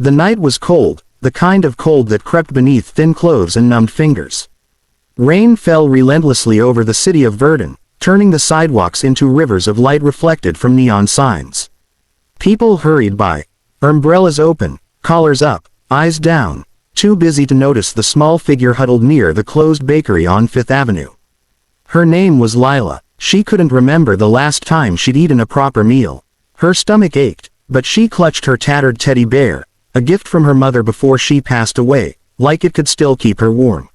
The night was cold, the kind of cold that crept beneath thin clothes and numbed fingers. Rain fell relentlessly over the city of Verdun, turning the sidewalks into rivers of light reflected from neon signs. People hurried by, umbrellas open, collars up, eyes down, too busy to notice the small figure huddled near the closed bakery on Fifth Avenue. Her name was Lila. She couldn't remember the last time she'd eaten a proper meal. Her stomach ached, but she clutched her tattered teddy bear, a gift from her mother before she passed away, like it could still keep her warm.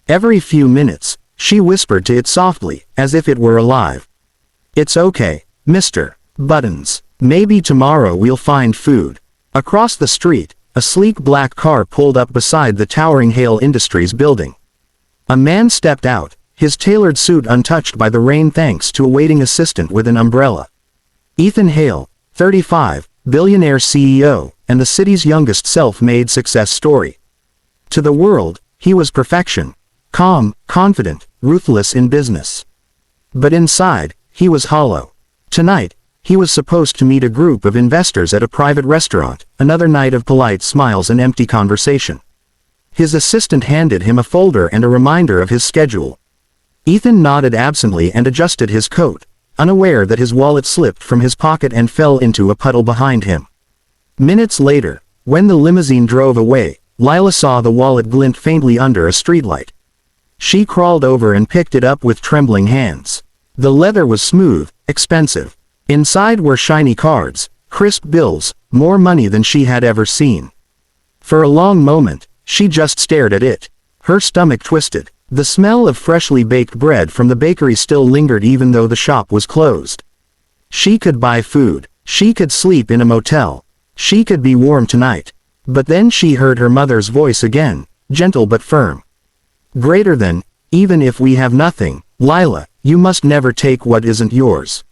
Every few minutes, she whispered to it softly, as if it were alive. "It's okay, Mr. Buttons. Maybe tomorrow we'll find food." Across the street, a sleek black car pulled up beside the towering Hale Industries building. A man stepped out, his tailored suit untouched by the rain thanks to a waiting assistant with an umbrella. Ethan Hale, 35, billionaire CEO, and the city's youngest self-made success story. To the world, he was perfection, calm, confident, ruthless in business. But inside, he was hollow. Tonight, he was supposed to meet a group of investors at a private restaurant, another night of polite smiles and empty conversation. His assistant handed him a folder and a reminder of his schedule. Ethan nodded absently and adjusted his coat, unaware that his wallet slipped from his pocket and fell into a puddle behind him. Minutes later, when the limousine drove away, Lila saw the wallet glint faintly under a streetlight. She crawled over and picked it up with trembling hands. The leather was smooth, expensive. Inside were shiny cards, crisp bills, more money than she had ever seen. For a long moment, she just stared at it. Her stomach twisted. The smell of freshly baked bread from the bakery still lingered even though the shop was closed. She could buy food. She could sleep in a motel. She could be warm tonight. But then she heard her mother's voice again, gentle but firm. "Greater than, even if we have nothing, Lila, you must never take what isn't yours."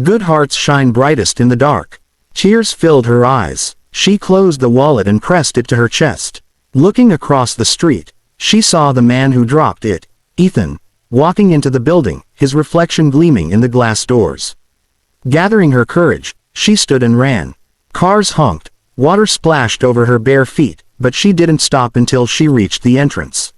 Good hearts shine brightest in the dark. Tears filled her eyes. She closed the wallet and pressed it to her chest. Looking across the street, she saw the man who dropped it, Ethan, walking into the building, his reflection gleaming in the glass doors. Gathering her courage, she stood and ran. Cars honked, water splashed over her bare feet, but she didn't stop until she reached the entrance.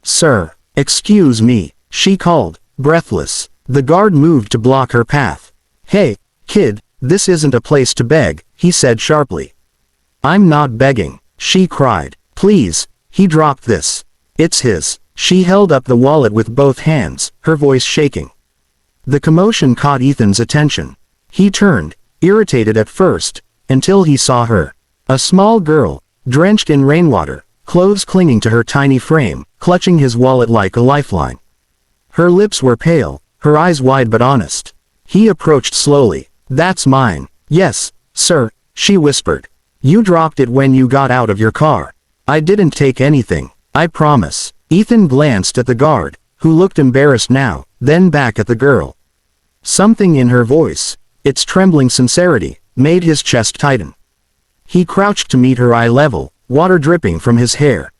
"Sir, excuse me," she called, breathless. The guard moved to block her path. "Hey, kid, this isn't a place to beg," he said sharply. "I'm not begging," she cried. "Please." He dropped this. "It's his." She held up the wallet with both hands, her voice shaking. The commotion caught Ethan's attention. He turned, irritated at first, until he saw her. A small girl, drenched in rainwater, clothes clinging to her tiny frame, clutching his wallet like a lifeline. Her lips were pale, her eyes wide but honest. He approached slowly. "That's mine." "Yes, sir," she whispered. "You dropped it when you got out of your car." "I didn't take anything, I promise." Ethan glanced at the guard, who looked embarrassed now, then back at the girl. Something in her voice, its trembling sincerity, made his chest tighten. He crouched to meet her eye level, water dripping from his hair.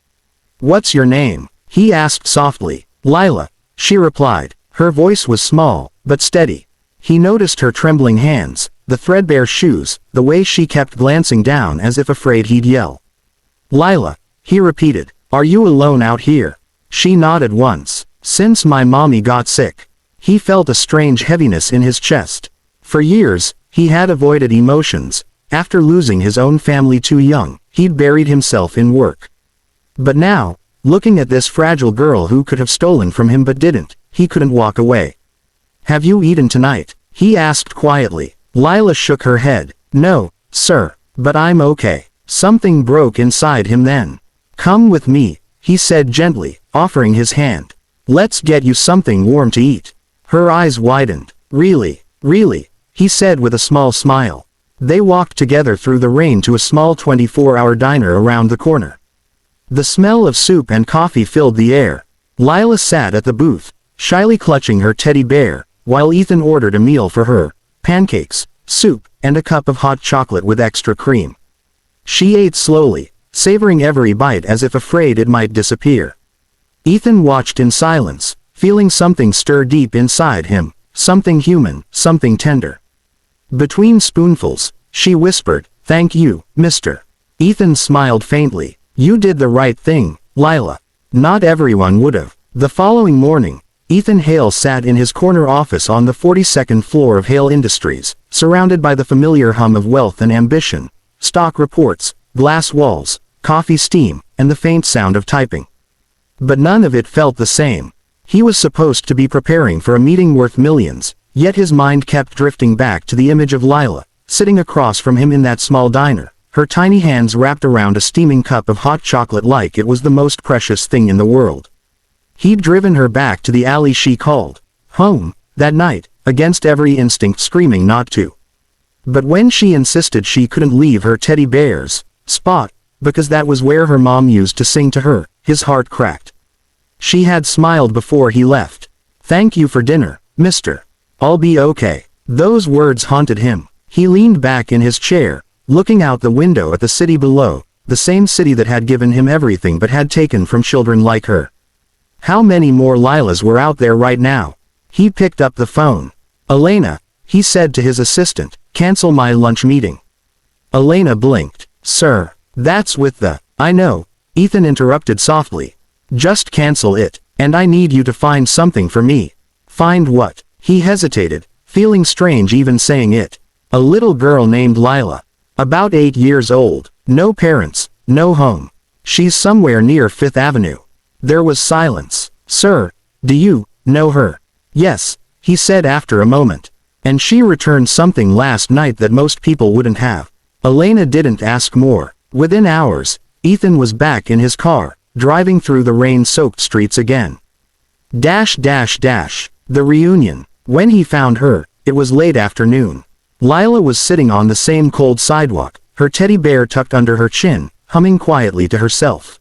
"What's your name?" he asked softly. "Lila," she replied. Her voice was small, but steady. He noticed her trembling hands, the threadbare shoes, the way she kept glancing down as if afraid he'd yell. "Lila," he repeated, "are you alone out here?" She nodded once. "Since my mommy got sick." He felt a strange heaviness in his chest. For years, he had avoided emotions. After losing his own family too young, he'd buried himself in work. But now, looking at this fragile girl who could have stolen from him but didn't, he couldn't walk away. "Have you eaten tonight?" he asked quietly. Lila shook her head. "No, sir, but I'm okay." Something broke inside him then. "Come with me," he said gently, offering his hand. "Let's get you something warm to eat." Her eyes widened. "Really, really," he said with a small smile. They walked together through the rain to a small 24-hour diner around the corner. The smell of soup and coffee filled the air. Lila sat at the booth, shyly clutching her teddy bear, while Ethan ordered a meal for her, pancakes, soup, and a cup of hot chocolate with extra cream. She ate slowly, savoring every bite as if afraid it might disappear. Ethan watched in silence, feeling something stir deep inside him, something human, something tender. Between spoonfuls, she whispered, "Thank you, Mr. Ethan smiled faintly. You did the right thing, Lila. Not everyone would've. The following morning, Ethan Hale sat in his corner office on the 42nd floor of Hale Industries, surrounded by the familiar hum of wealth and ambition, stock reports, glass walls, coffee steam, and the faint sound of typing. But none of it felt the same. He was supposed to be preparing for a meeting worth millions, yet his mind kept drifting back to the image of Lila, sitting across from him in that small diner, her tiny hands wrapped around a steaming cup of hot chocolate like it was the most precious thing in the world. He'd driven her back to the alley she called home, that night, against every instinct screaming not to. But when she insisted she couldn't leave her teddy bear's spot, because that was where her mom used to sing to her, his heart cracked. She had smiled before he left. Thank you for dinner, mister. I'll be okay. Those words haunted him. He leaned back in his chair, looking out the window at the city below, the same city that had given him everything but had taken from children like her. How many more Lilas were out there right now? He picked up the phone. Elena, he said to his assistant, cancel my lunch meeting. Elena blinked. Sir, that's with the... I know, Ethan interrupted softly. Just cancel it, and I need you to find something for me. Find what? He hesitated, feeling strange even saying it. A little girl named Lila. About 8 years old, no parents, no home. She's somewhere near 5th Avenue. There was silence. Sir, do you know her? Yes, he said after a moment. And she returned something last night that most people wouldn't have. Elena didn't ask more. Within hours, Ethan was back in his car, driving through the rain-soaked streets again. The reunion. When he found her, it was late afternoon. Lila was sitting on the same cold sidewalk, her teddy bear tucked under her chin, humming quietly to herself.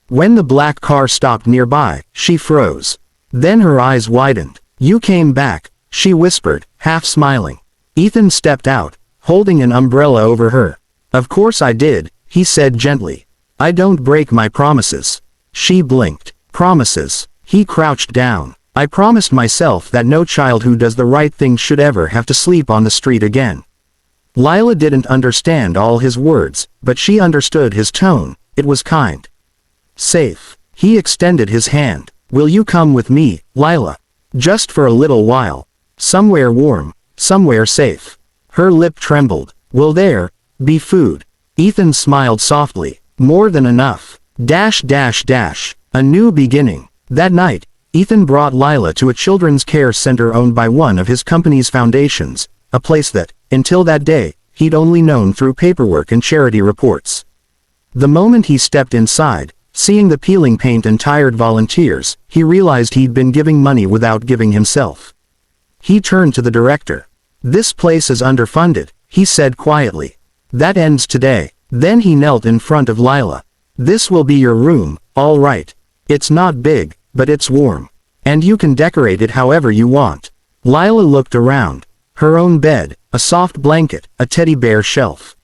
When the black car stopped nearby, she froze. Then her eyes widened. You came back, she whispered, half smiling. Ethan stepped out, holding an umbrella over her. Of course I did, he said gently. I don't break my promises. She blinked. Promises. He crouched down. I promised myself that no child who does the right thing should ever have to sleep on the street again. Lila didn't understand all his words, but she understood his tone. It was kind. Safe. He extended his hand. Will you come with me, Lila? Just for a little while. Somewhere warm, somewhere safe. Her lip trembled. Will there be food? Ethan smiled softly. More than enough. A new beginning. That night, Ethan brought Lila to a children's care center owned by one of his company's foundations, a place that, until that day, he'd only known through paperwork and charity reports. The moment he stepped inside, seeing the peeling paint and tired volunteers, he realized he'd been giving money without giving himself. He turned to the director. This place is underfunded, he said quietly. That ends today. Then he knelt in front of Lila. This will be your room, all right. It's not big, but it's warm. And you can decorate it however you want. Lila looked around. Her own bed, a soft blanket, a teddy bear shelf.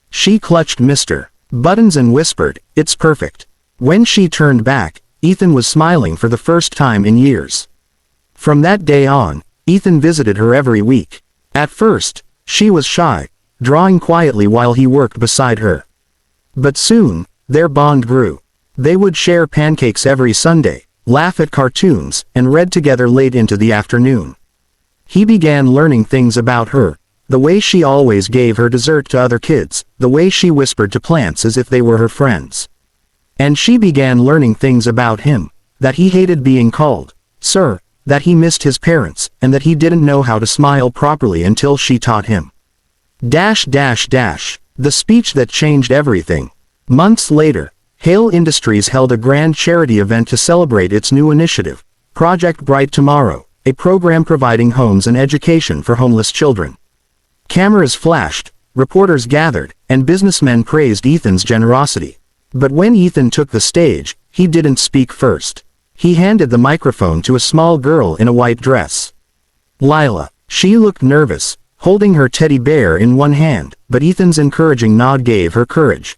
She clutched Mr. Buttons and whispered, it's perfect. When she turned back, Ethan was smiling for the first time in years. From that day on, Ethan visited her every week. At first, she was shy, drawing quietly while he worked beside her. But soon, their bond grew. They would share pancakes every Sunday, laugh at cartoons, and read together late into the afternoon. He began learning things about her, the way she always gave her dessert to other kids, the way she whispered to plants as if they were her friends. And she began learning things about him, that he hated being called sir, that he missed his parents, and that he didn't know how to smile properly until she taught him. The speech that changed everything. Months later, Hale Industries held a grand charity event to celebrate its new initiative, Project Bright Tomorrow, a program providing homes and education for homeless children. Cameras flashed, reporters gathered, and businessmen praised Ethan's generosity. But when Ethan took the stage, he didn't speak first. He handed the microphone to a small girl in a white dress. Lila. She looked nervous, holding her teddy bear in one hand, but Ethan's encouraging nod gave her courage.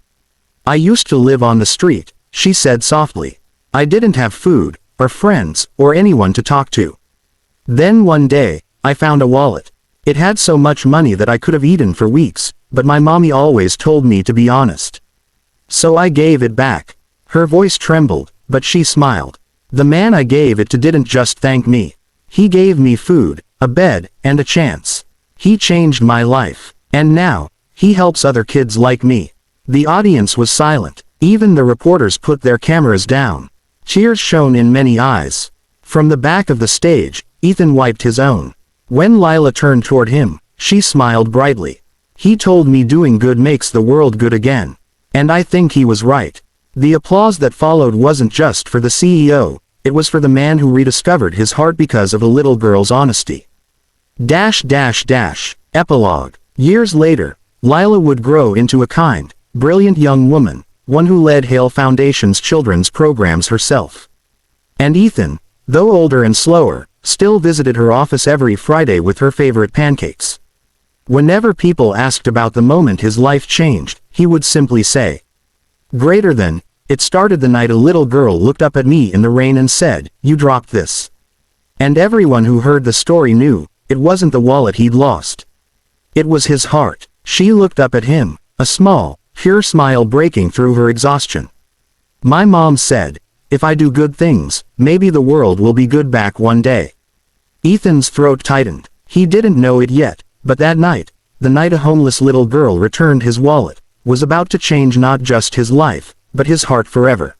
I used to live on the street, she said softly. I didn't have food, or friends, or anyone to talk to. Then one day, I found a wallet. It had so much money that I could have eaten for weeks, but my mommy always told me to be honest. So I gave it back. Her voice trembled, but she smiled. The man I gave it to didn't just thank me. He gave me food, a bed, and a chance. He changed my life. And now, he helps other kids like me. The audience was silent. Even the reporters put their cameras down. Tears shone in many eyes. From the back of the stage, Ethan wiped his own. When Lila turned toward him, she smiled brightly. He told me doing good makes the world good again. And I think he was right. The applause that followed wasn't just for the CEO, it was for the man who rediscovered his heart because of a little girl's honesty. Epilogue. Years later, Lila would grow into a kind, brilliant young woman, one who led Hale Foundation's children's programs herself. And Ethan, though older and slower, still visited her office every Friday with her favorite pancakes. Whenever people asked about the moment his life changed, he would simply say, "Greater than, it started the night a little girl looked up at me in the rain and said, 'You dropped this.'" And everyone who heard the story knew, it wasn't the wallet he'd lost. It was his heart. She looked up at him, a small, pure smile breaking through her exhaustion. "My mom said, if I do good things, maybe the world will be good back one day." Ethan's throat tightened. He didn't know it yet, but that night, the night a homeless little girl returned his wallet, was about to change not just his life, but his heart forever.